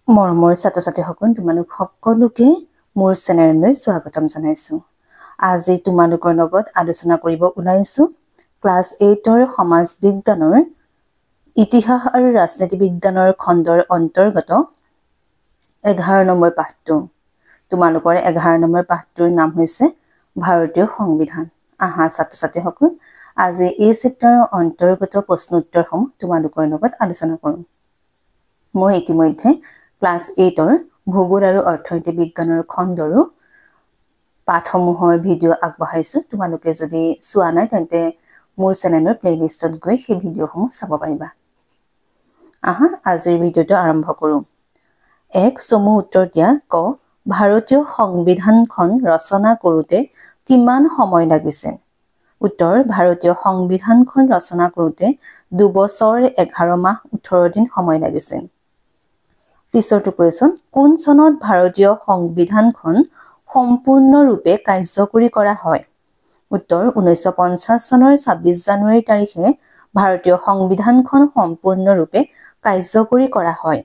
মৰমৰ ছাত্ৰ-ছাত্ৰীসকল তোমালোক সকলোকে মোৰ চেনেললৈ স্বাগতম জনাইছো। আজি তোমালোকৰ লগত আলোচনা কৰিব ওলাইছো ক্লাছ 8ৰ সমাজ বিজ্ঞানৰ ইতিহাস আৰু ৰাজনীতি বিজ্ঞানৰ খণ্ডৰ অন্তৰ্গত 11 নম্বৰ পাঠটো। তোমালোকৰ 11 নম্বৰ পাঠটোৰ নাম হৈছে ভাৰতীয় সংবিধান। আহা ছাত্ৰ-ছাত্ৰীসকল আজি এই চেপ্টাৰৰ অন্তৰ্গত প্ৰশ্ন উত্তৰসমূহ তোমালোকৰ লগত আলোচনা কৰিম। মই ইতিমধ্যে ক্লাছ 8ৰ ভূগোল আৰু অৰ্থনীতি বিজ্ঞানৰ খণ্ডৰো পাঠসমূহৰ ভিডিঅ' আগবঢ়াইছো। তোমালোকে যদি চোৱা নাই তেন্তে মোৰ চেনেলৰ প্লেলিষ্টত গৈ সেই ভিডিঅ'সমূহ চাব পাৰিবা। আহা আজিৰ ভিডিঅ'টো আৰম্ভ কৰোঁ। এক চমু উত্তৰ দিয়া। ক ভাৰতীয় সংবিধানখন ৰচনা কৰোঁতে কিমান সময় লাগিছিল? উত্তৰ ভাৰতীয় সংবিধানখন ৰচনা কৰোঁতে 2 বছৰ 11 মাহ 18 দিন সময় লাগিছিল। পিছৰটো কুৱেশ্যন, কোন চনত ভাৰতীয় সংবিধানখন সম্পূৰ্ণৰূপে কাৰ্যকৰী কৰা হয়? উত্তৰ 1950 চনৰ 26 জানুৱাৰী তাৰিখে ভাৰতীয় সংবিধানখন সম্পূৰ্ণৰূপে কাৰ্যকৰী কৰা হয়।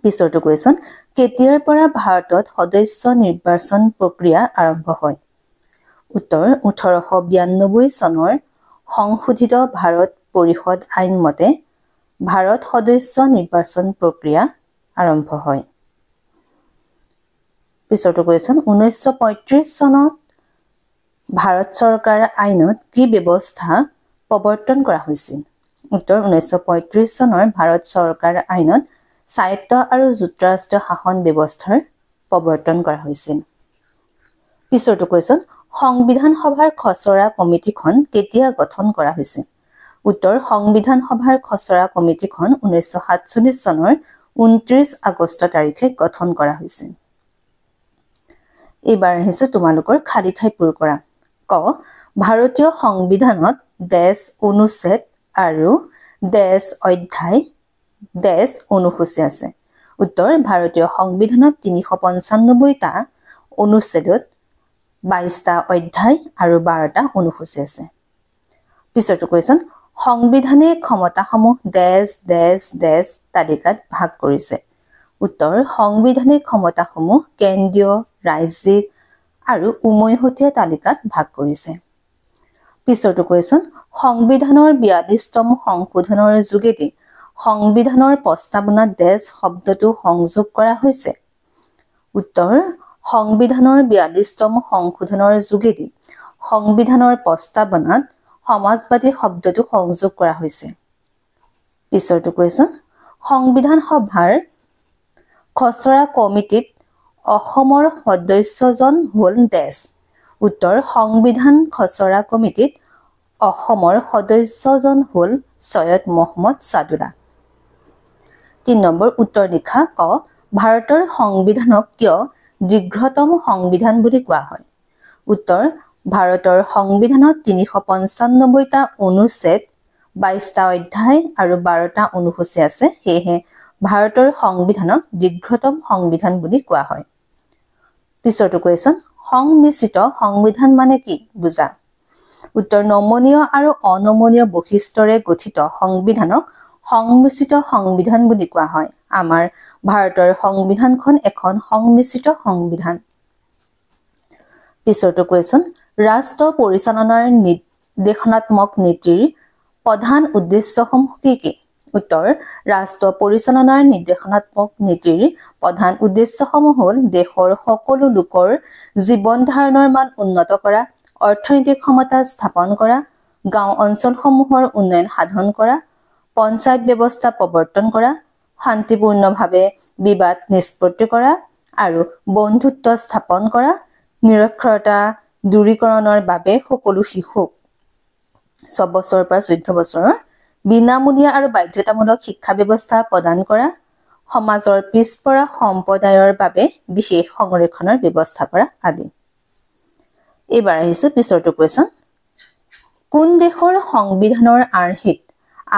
পিছৰটো কুৱেশ্যন, কেতিয়াৰ পৰা ভাৰতত সদস্য নিৰ্বাচন প্ৰক্ৰিয়া আৰম্ভ হয়? উত্তৰ 1892 চনৰ সংশোধিত ভাৰত পৰিষদ আইন মতে ভাৰত সদস্য নিৰ্বাচন প্ৰক্ৰিয়া আৰম্ভ হয়। পিছৰটো কুৱেশ্যন, 1935 চনত ভাৰত চৰকাৰ আইনত কি ব্যৱস্থা প্ৰৱৰ্তন কৰা হৈছিল? উত্তৰ 1935 চনৰ ভাৰত চৰকাৰ আইনত স্বায়ত্ত আৰু যুক্তৰাষ্ট্ৰীয় শাসন ব্যৱস্থাৰ প্ৰৱৰ্তন কৰা হৈছিল। পিছৰটো কুৱেশ্যন, সংবিধান সভাৰ খচৰা কমিটিখন কেতিয়া গঠন কৰা হৈছিল? উত্তৰ সংবিধান সভাৰ খচৰা কমিটিখন 1947 চনৰ 29 আগষ্ট তাৰিখে গঠন কৰা হৈছিল। এইবাৰ আহিছে তোমালোকৰ খালী ঠাই পূৰ কৰা। ক ভাৰতীয় সংবিধানত দেশ অনুচ্ছেদ আৰু দেশ অধ্যায় দেশ অনুসূচী আছে। উত্তৰ ভাৰতীয় সংবিধানত 395টা অনুচ্ছেদত 22টা অধ্যায় আৰু 12টা অনুসূচী আছে। পিছৰটো কুৱেশ্যন, সংবিধানে ক্ষমতাসমূহ দেশ দেশ দেশ তালিকাত ভাগ কৰিছে। উত্তৰ সংবিধানে ক্ষমতাসমূহ কেন্দ্ৰীয়, ৰাজ্যিক আৰু উমৈহতীয়া তালিকাত ভাগ কৰিছে। পিছৰটো কুৱেশ্যন, সংবিধানৰ 42তম সংশোধনৰ যোগেদি সংবিধানৰ প্ৰস্তাৱনাত দেশ শব্দটো সংযোগ কৰা হৈছে। উত্তৰ সংবিধানৰ 42তম সংশোধনৰ যোগেদি সংবিধানৰ প্ৰস্তাৱনাত সমাজবাদী শব্দটো সংযোগ কৰা হৈছে। পিছৰটো কুৱেশ্যন, সংবিধান সভাৰ খচৰা কমিটিত অসমৰ সদস্যজন হ'ল দেশ। উত্তৰ সংবিধান খচৰা কমিটিত অসমৰ সদস্যজন হ'ল চৈয়দ মহম্মদ ছাদুল্লা। 3 নম্বৰ উত্তৰ লিখা। ক ভাৰতৰ সংবিধানক কিয় দীৰ্ঘতম সংবিধান বুলি কোৱা হয়? উত্তৰ ভাৰতৰ সংবিধানত 395টা অনুচ্ছেদ, 22টা অধ্যায় আৰু 12টা অনুসূচী আছে। সেয়েহে ভাৰতৰ সংবিধানক দীৰ্ঘতম সংবিধান বুলি কোৱা হয়। পিছৰটো কুৱেশ্যন, সংমিশ্ৰিত সংবিধান মানে কি বুজা? উত্তৰ নমনীয় আৰু অনমনীয় বৈশিষ্ট্যৰে গঠিত সংবিধানক সংমিশ্ৰিত সংবিধান বুলি কোৱা হয়। আমাৰ ভাৰতৰ সংবিধানখন এখন সংমিশ্ৰিত সংবিধান। পিছৰটো কুৱেশ্যন, ৰাষ্ট্ৰ পৰিচালনাৰ নিৰ্দেশনাত্মক নীতিৰ প্ৰধান উদ্দেশ্যসমূহ কি কি? উত্তৰ ৰাষ্ট্ৰ পৰিচালনাৰ নিৰ্দেশনাত্মক নীতিৰ প্ৰধান উদ্দেশ্যসমূহ হ'ল দেশৰ সকলো লোকৰ জীৱন ধাৰণৰ মান উন্নত কৰা, অৰ্থনৈতিক ক্ষমতা স্থাপন কৰা, গাঁও অঞ্চলসমূহৰ উন্নয়ন সাধন কৰা, পঞ্চায়ত ব্যৱস্থা প্ৰৱৰ্তন কৰা, শান্তিপূৰ্ণভাৱে বিবাদ নিষ্পত্তি কৰা আৰু বন্ধুত্ব স্থাপন কৰা, নিৰক্ষৰতা দূৰীকৰণৰ বাবে সকলো শিশুক 6 বছৰৰ পৰা 14 বছৰৰ বিনামূলীয়া আৰু বাধ্যতামূলক শিক্ষা ব্যৱস্থা প্ৰদান কৰা, সমাজৰ পিছপৰা সম্প্ৰদায়ৰ বাবে বিশেষ সংৰক্ষণৰ ব্যৱস্থা কৰা আদি। এইবাৰ আহিছো পিছৰটো কুৱেশ্যন, কোন দেশৰ সংবিধানৰ আৰ্হিত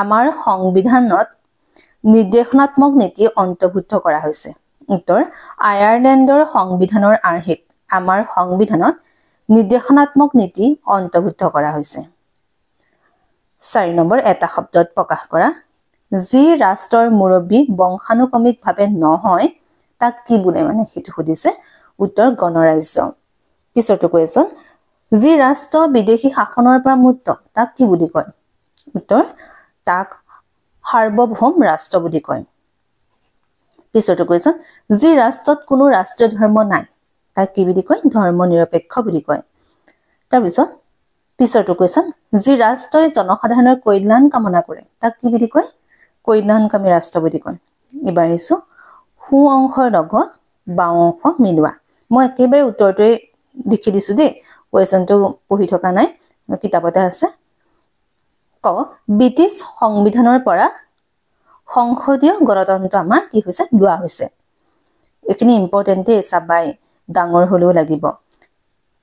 আমাৰ সংবিধানত নিৰ্দেশনাত্মক নীতি অন্তৰ্ভুক্ত কৰা হৈছে? উত্তৰ আয়াৰলেণ্ডৰ সংবিধানৰ আৰ্হিত আমাৰ সংবিধানত নিৰ্দেশনাত্মক নীতি অন্তৰ্ভুক্ত কৰা হৈছে। 4 নম্বৰ এটা শব্দত প্ৰকাশ কৰা। যি ৰাষ্ট্ৰৰ মুৰব্বী বংশানুক্ৰমিকভাৱে নহয় তাক কি বোলে মানে হেতু সুধিছে উত্তৰ গণৰাজ্য পিছৰটো কোৱেশ্চন যি ৰাষ্ট্ৰ বিদেশী শাসনৰ পৰা মুক্ত তাক কি বুলি কয় উত্তৰ তাক সাৰ্বভৌম ৰাষ্ট্ৰ বুলি কয় পিছৰটো কোৱেশ্চন যি ৰাষ্ট্ৰত কোনো ৰাষ্ট্ৰীয় ধৰ্ম নাই তাক কি বুলি কয় ধৰ্মনিৰপেক্ষ বুলি কয় তাৰ পিছৰটো কোৱেশ্চন যি ৰাষ্ট্ৰই জনসাধাৰণৰ কল্যাণ কামনা কৰে তাক কি বুলি কয় কল্যাণকামী ৰাষ্ট্ৰ বুলি কয় এবাৰ আহিছো সু অংশৰ লগত বাওঁ অংশ মিলোৱা মই একেবাৰে উত্তৰটোৱে লিখি দিছো দেই কোৱেশ্চনটো পঢ়ি থকা নাই কিতাপতে আছে ক ব্ৰিটিছ সংবিধানৰ পৰা সংসদীয় গণতন্ত্ৰ আমাৰ কি হৈছে লোৱা হৈছে এখিনি ইম্পৰ্টেন্ট চাবাই ডাঙৰ হলেও লাগিব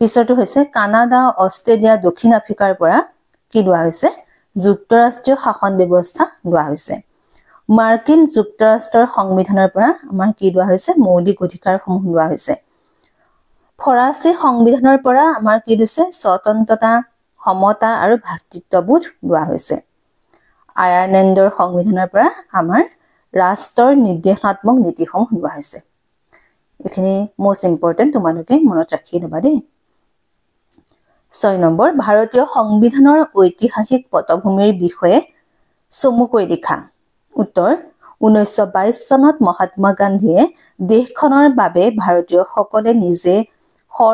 পিছৰটো হৈছে কানাডা অষ্ট্ৰেলিয়া দক্ষিণ আফ্ৰিকাৰ পৰা কি লোৱা হৈছে যুক্তৰাষ্ট্ৰীয় শাসন ব্যৱস্থা লোৱা হৈছে মাৰ্কিন যুক্তৰাষ্ট্ৰৰ সংবিধানৰ পৰা আমাৰ কি লোৱা হৈছে মৌলিক অধিকাৰসমূহ লোৱা হৈছে ফৰাচী সংবিধানৰ পৰা আমাৰ কি লৈছে স্বতন্ত্ৰতা সমতা আৰু ভাতৃত্ববোধ লোৱা হৈছে আয়াৰলেণ্ডৰ সংবিধানৰ পৰা আমাৰ ৰাষ্ট্ৰৰ নিৰ্দেশাত্মক নীতিসমূহ লোৱা হৈছে এখিনি মোষ্ট ইম্পৰ্টেন্ট তোমালোকে মনত ৰাখি লবা দেই 6 নম্বৰ ভাৰতীয় সংবিধানৰ ঐতিহাসিক পটভূমিৰ বিষয়ে চমুকৈ লিখা উত্তৰ 1922 চনত মহাত্মা গান্ধীয়ে দেশখনৰ বাবে ভাৰতীয়সকলে নিজে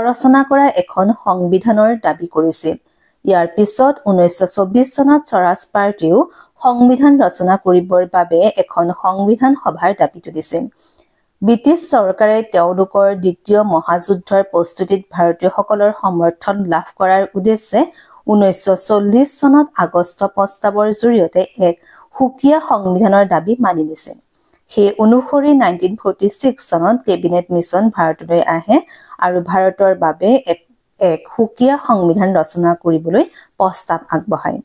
ৰচনা কৰা এখন সংবিধানৰ দাবী কৰিছিল ইয়াৰ পিছত 1924 চনত স্বৰাজ পাৰ্টিও সংবিধান ৰচনা কৰিবৰ বাবে এখন সংবিধান সভাৰ দাবী তুলিছিল ব্ৰিটিছ চৰকাৰে তেওঁলোকৰ দ্বিতীয় মহাযুদ্ধৰ প্ৰস্তুতিত ভাৰতীয়সকলৰ সমৰ্থন লাভ কৰাৰ উদ্দেশ্যে 1940 চনত আগষ্ট প্ৰস্তাৱৰ জৰিয়তে এক সুকীয়া সংবিধানৰ দাবী মানি লৈছিল সেই অনুসৰি 1946 চনত কেবিনেট মিছন ভাৰতলৈ আহে আৰু ভাৰতৰ বাবে এক সুকীয়া সংবিধান ৰচনা কৰিবলৈ প্ৰস্তাৱ আগবঢ়ায়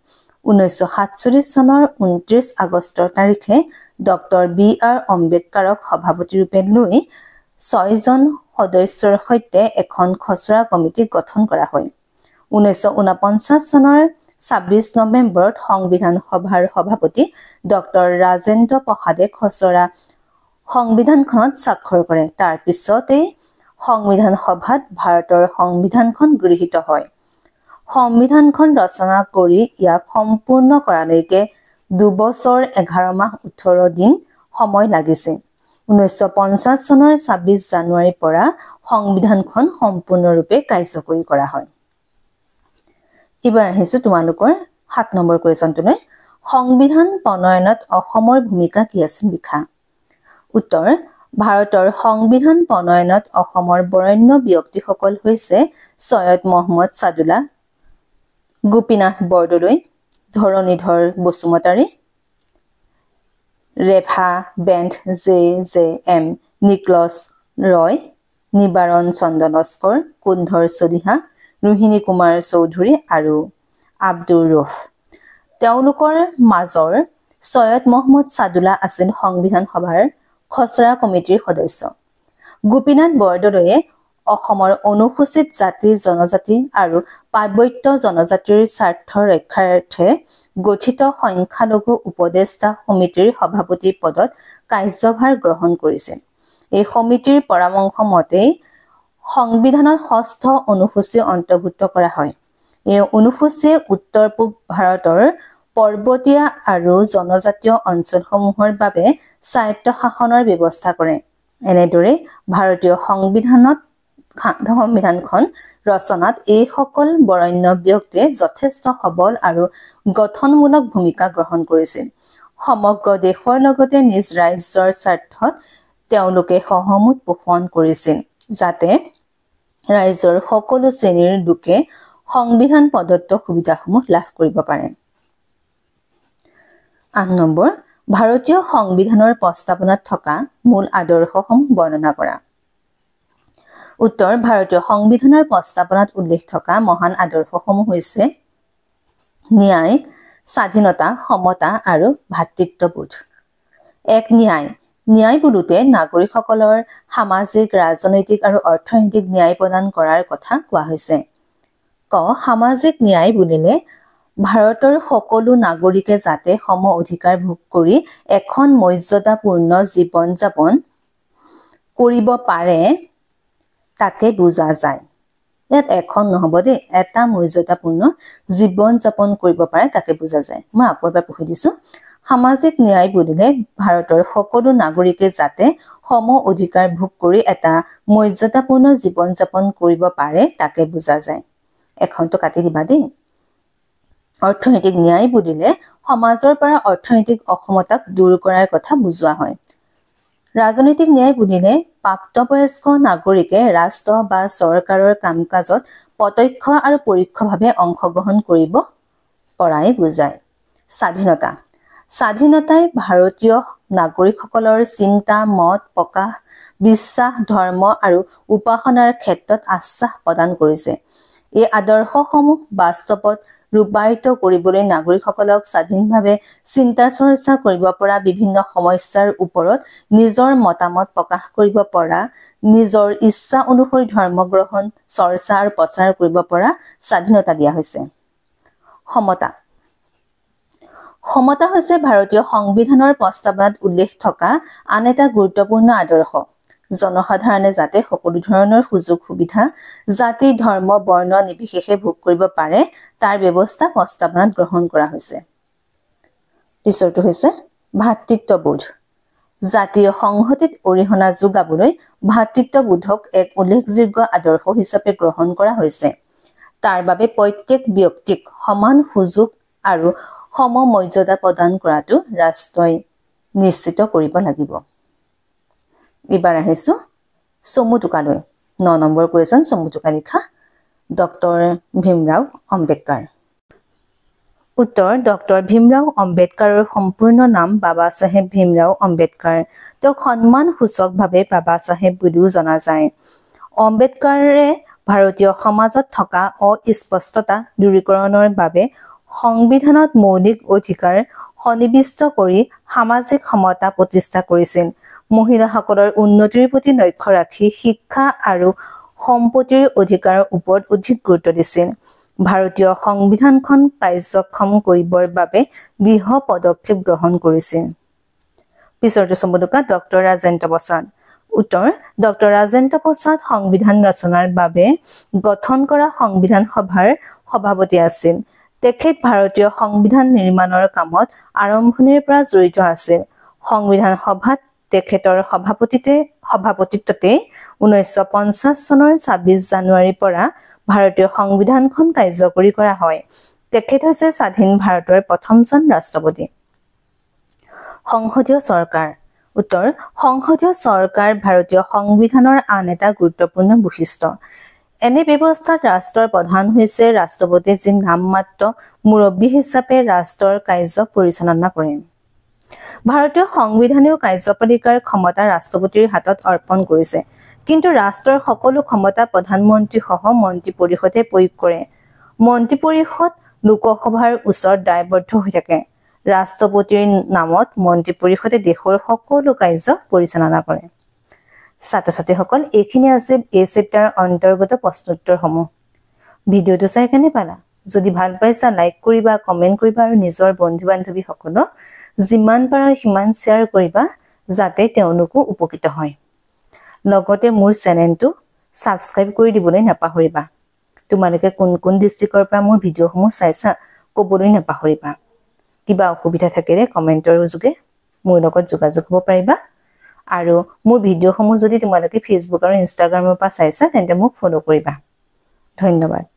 1947 চনৰ 29 আগষ্টৰ তাৰিখে ডক্টৰ বি.আৰ. আম্বেদকাৰক সভাপতি ৰূপে লৈ 6 জন সদস্যৰ সৈতে এখন খচৰা কমিটি গঠন কৰা হয় 1949 চনৰ 26 নৱেম্বৰত সংবিধান সভাৰ সভাপতি ডক্টৰ ৰাজেন্দ্ৰ প্ৰসাদে খচৰা সংবিধানখনত স্বাক্ষৰ কৰে তাৰ পিছতেই সংবিধান সভাত ভাৰতৰ সংবিধানখন গৃহীত হয় সংবিধানখন ৰচনা কৰি ইয়াক সম্পূৰ্ণ কৰালৈকে 2 বছৰ 11 মাহ 18 দিন সময় লাগিছে 1950 চনৰ 26 জানুৱাৰীৰ পৰা সংবিধানখন সম্পূৰ্ণৰূপে কাৰ্যকৰী কৰা হয় এবাৰ আহিছো তোমালোকৰ 7 নম্বৰ কোৱেশ্চনটোলৈ সংবিধান প্ৰণয়নত অসমৰ ভূমিকা কি আছিল লিখা উত্তৰ ভাৰতৰ সংবিধান প্ৰণয়নত অসমৰ বৰেণ্য ব্যক্তিসকল হৈছে Syed Mohammed Saadulla Gopinath Bordoloi Dharanidhar Basumatari reverend J M. Nichols Roy Nibaran Chandra Laskar কুন্ধৰ Chaliha Rohini Kumar Choudhury আৰু আব্দুৰ ৰফ তেওঁলোকৰ মাজৰ সৈয়দ মহম্মদ সাদুল্লাহ আছিল সংবিধান সভাৰ খচৰা কমিটিৰ সদস্য গোপীনাথ বৰদলৈয়ে অসমৰ অনুসূচিত জাতি জনজাতি আৰু পাৰ্বত্য জনজাতিৰ স্বাৰ্থ ৰক্ষাৰ্থে গঠিত সংখ্যালঘু উপদেষ্টা সমিতিৰ সভাপতি পদত কাৰ্যভাৰ গ্ৰহণ কৰিছিল এই সমিতিৰ পৰামৰ্শ মতে সংবিধানত 6ষ্ঠ অনুসূচী অন্তৰ্ভুক্ত কৰা হয় এই অনুসূচীয়ে উত্তৰ পূব ভাৰতৰ পৰ্বতীয়া আৰু জনজাতীয় অঞ্চলসমূহৰ বাবে স্বায়ত্ত শাসনৰ ব্যৱস্থা কৰে এনেদৰে ভাৰতীয় সংবিধানখন ৰচনাত এই সকল বৰেণ্য ব্যক্তিয়ে যথেষ্ট সবল আৰু গঠনমূলক ভূমিকা গ্ৰহণ কৰিছিল সমগ্ৰ দেশৰ লগতে নিজ ৰাজ্যৰ স্বাৰ্থত তেওঁলোকে সহমত পোষণ কৰিছিল যাতে ৰাজ্যৰ সকলো শ্ৰেণীৰ লোকে সংবিধান প্ৰদত্ত সুবিধাসমূহ লাভ কৰিব পাৰে 8 নম্বৰ ভাৰতীয় সংবিধানৰ প্ৰস্তাৱনাত থকা মূল আদৰ্শসমূহ বৰ্ণনা কৰা উত্তৰ ভাৰতীয় সংবিধানৰ প্ৰস্তাৱনাত উল্লেখ থকা মহান আদৰ্শসমূহ হৈছে ন্যায় স্বাধীনতা সমতা আৰু ভাতৃত্ববোধ এক ন্যায় বুলিতে নাগৰিকসকলৰ সামাজিক ৰাজনৈতিক আৰু অৰ্থনৈতিক ন্যায় প্ৰদান কৰাৰ কথা কোৱা হৈছে ক সামাজিক ন্যায় বুলিলে ভাৰতৰ সকলো নাগৰিকে যাতে সম অধিকাৰ ভোগ কৰি এখন মৰ্যাদাপূৰ্ণ জীৱন যাপন কৰিব পাৰে তাকে বুজা যায়। ইয়াত এখন নহব দেই, এটা মৰ্যাদাপূৰ্ণ জীৱন যাপন কৰিব পাৰে তাকে বুজা যায়। মই আকৌ এবাৰ পঢ়ি দিছো। সামাজিক ন্যায় বুলিলে ভাৰতৰ সকলো নাগৰিকে যাতে সম অধিকাৰ ভোগ কৰি এটা মৰ্যাদাপূৰ্ণ জীৱন যাপন কৰিব পাৰে তাকে বুজা যায়। এখনটো কাটি দিবা দেই। অৰ্থনৈতিক ন্যায় বুলিলে সমাজৰ পৰা অৰ্থনৈতিক অসমতাক দূৰ কৰাৰ কথা বুজোৱা হয়। ৰাজনৈতিক ন্যায় বুলিলে প্ৰাপ্তবয়স্ক নাগৰিকে ৰাষ্ট্ৰ বা চৰকাৰৰ কাম-কাজত প্ৰত্যক্ষ আৰু পৰোক্ষভাৱে অংশগ্ৰহণ কৰিব পৰাই বুজায়। স্বাধীনতা। স্বাধীনতাই ভাৰতীয় নাগৰিকসকলৰ চিন্তা, মত প্ৰকাশ, বিশ্বাস, ধৰ্ম আৰু উপাসনাৰ ক্ষেত্ৰত আশ্বাস প্ৰদান কৰিছে। এই আদৰ্শসমূহ বাস্তৱত ৰূপায়িত কৰিবলৈ নাগৰিকসকলক স্বাধীনভাৱে চিন্তা চৰ্চা কৰিব পৰা, বিভিন্ন সমস্যাৰ ওপৰত নিজৰ মতামত প্ৰকাশ কৰিব পৰা, নিজৰ ইচ্ছা অনুসৰি ধৰ্ম গ্ৰহণ, চৰ্চা আৰু প্ৰচাৰ কৰিব পৰা স্বাধীনতা দিয়া হৈছে। সমতা। সমতা হৈছে ভাৰতীয় সংবিধানৰ প্ৰস্তাৱনাত উল্লেখ থকা আন এটা গুৰুত্বপূৰ্ণ আদৰ্শ। জনসাধাৰণে যাতে সকলো ধৰণৰ সুযোগ সুবিধা জাতি, ধৰ্ম, বৰ্ণ নিৰ্বিশেষে ভোগ কৰিব পাৰে তাৰ ব্যৱস্থা প্ৰস্তাৱনাত গ্ৰহণ কৰা হৈছে। পিছৰটো হৈছে ভাতৃত্ববোধ। জাতীয় সংহতিত অৰিহণা যোগাবলৈ ভাতৃত্ববোধক এক উল্লেখযোগ্য আদৰ্শ হিচাপে গ্ৰহণ কৰা হৈছে। তাৰ বাবে প্ৰত্যেক ব্যক্তিক সমান সুযোগ আৰু সমমৰ্যাদা প্ৰদান কৰাটো ৰাষ্ট্ৰই নিশ্চিত কৰিব লাগিব। এবাৰ আহিছো চমু টোকালৈ। 9 নম্বৰ কুৱেশ্যন চমু টোকা লিখা। ডক্টৰ ভীমৰাও আম্বেদকাৰ। উত্তৰ ডক্টৰ ভীমৰাও আম্বেদকাৰৰ সম্পূৰ্ণ নাম বাবা চাহেব ভীমৰাও আম্বেদকাৰ। তেওঁক সন্মানসূচকভাৱে বাবা চাহেব বুলিও জনা যায়। আম্বেদকাৰে ভাৰতীয় সমাজত থকা অস্পষ্টতা দূৰীকৰণৰ বাবে সংবিধানত মৌলিক অধিকাৰ সন্নিৱিষ্ট কৰি সামাজিক সমতা প্ৰতিষ্ঠা কৰিছিল। মহিলাসকলৰ উন্নতিৰ প্ৰতি লক্ষ্য ৰাখি শিক্ষা আৰু সম্পত্তিৰ অধিকাৰৰ ওপৰত অধিক গুৰুত্ব দিছিল। ভাৰতীয় সংবিধানখন কাৰ্যক্ষম কৰিবৰ বাবে দৃঢ় পদক্ষেপ গ্ৰহণ কৰিছিল। পিছৰটো চমু টোকা ডক্টৰ ৰাজেন্দ্ৰ প্ৰসাদ। উত্তৰ ডক্টৰ ৰাজেন্দ্ৰ প্ৰসাদ সংবিধান ৰচনাৰ বাবে গঠন কৰা সংবিধান সভাৰ সভাপতি আছিল। তেখেত ভাৰতীয় সংবিধান নিৰ্মাণৰ কামত আৰম্ভণিৰ পৰা জড়িত আছিল। সংবিধান সভাত তেখেতৰ সভাপতিত্বতে 1950 চনৰ 26 জানুৱাৰীৰ পৰা ভাৰতীয় সংবিধানখন কাৰ্যকৰী কৰা হয়। তেখেত হৈছে স্বাধীন ভাৰতৰ প্ৰথমজন ৰাষ্ট্ৰপতি। সংসদীয় চৰকাৰ। উত্তৰ সংসদীয় চৰকাৰ ভাৰতীয় সংবিধানৰ আন এটা গুৰুত্বপূৰ্ণ বৈশিষ্ট্য। এনে ব্যৱস্থাত ৰাষ্ট্ৰৰ প্ৰধান হৈছে ৰাষ্ট্ৰপতি, যি নামমাত্ৰ মুৰব্বী হিচাপে ৰাষ্ট্ৰৰ কাৰ্য পৰিচালনা কৰে। ভাৰতীয় সংবিধানেও কাৰ্যপালিকাৰ ক্ষমতা ৰাষ্ট্ৰপতিৰ হাতত অৰ্পণ কৰিছে, কিন্তু ৰাষ্ট্ৰৰ সকলো ক্ষমতা প্ৰধানমন্ত্ৰী সহ মন্ত্ৰী পৰিষদে প্ৰয়োগ কৰে। মন্ত্ৰী পৰিষদ লোকসভাৰ ওচৰত দায়বদ্ধ হৈ থাকে। ৰাষ্ট্ৰপতিৰ নামত মন্ত্ৰী পৰিষদে দেশৰ সকলো কাৰ্য পৰিচালনা কৰে। ছাত্ৰ-ছাত্ৰীসকল, এইখিনি আছিল এই চেপ্টাৰৰ অন্তৰ্গত প্ৰশ্নোত্তৰসমূহ। ভিডিঅ'টো চাই কেনে পালা? যদি ভাল পাইছা লাইক কৰিবা, কমেণ্ট কৰিবা আৰু নিজৰ বন্ধু-বান্ধৱীসকলক যিমান পাৰা সিমান শ্বেয়াৰ কৰিবা যাতে তেওঁলোকো উপকৃত হয়। লগতে মোৰ চেনেলটো ছাবস্ক্ৰাইব কৰি দিবলৈ নাপাহৰিবা। তোমালোকে কোন কোন ডিষ্ট্ৰিক্টৰ পৰা মোৰ ভিডিঅ'সমূহ চাইছা ক'বলৈ নাপাহৰিবা। কিবা অসুবিধা থাকিলে কমেণ্টৰ যোগে মোৰ লগত যোগাযোগ হ'ব পাৰিবা। আৰু মোৰ ভিডিঅ'সমূহ যদি তোমালোকে ফেচবুক আৰু ইনষ্টাগ্ৰামৰ পৰা চাইছা তেন্তে মোক ফ'ল' কৰিবা। ধন্যবাদ।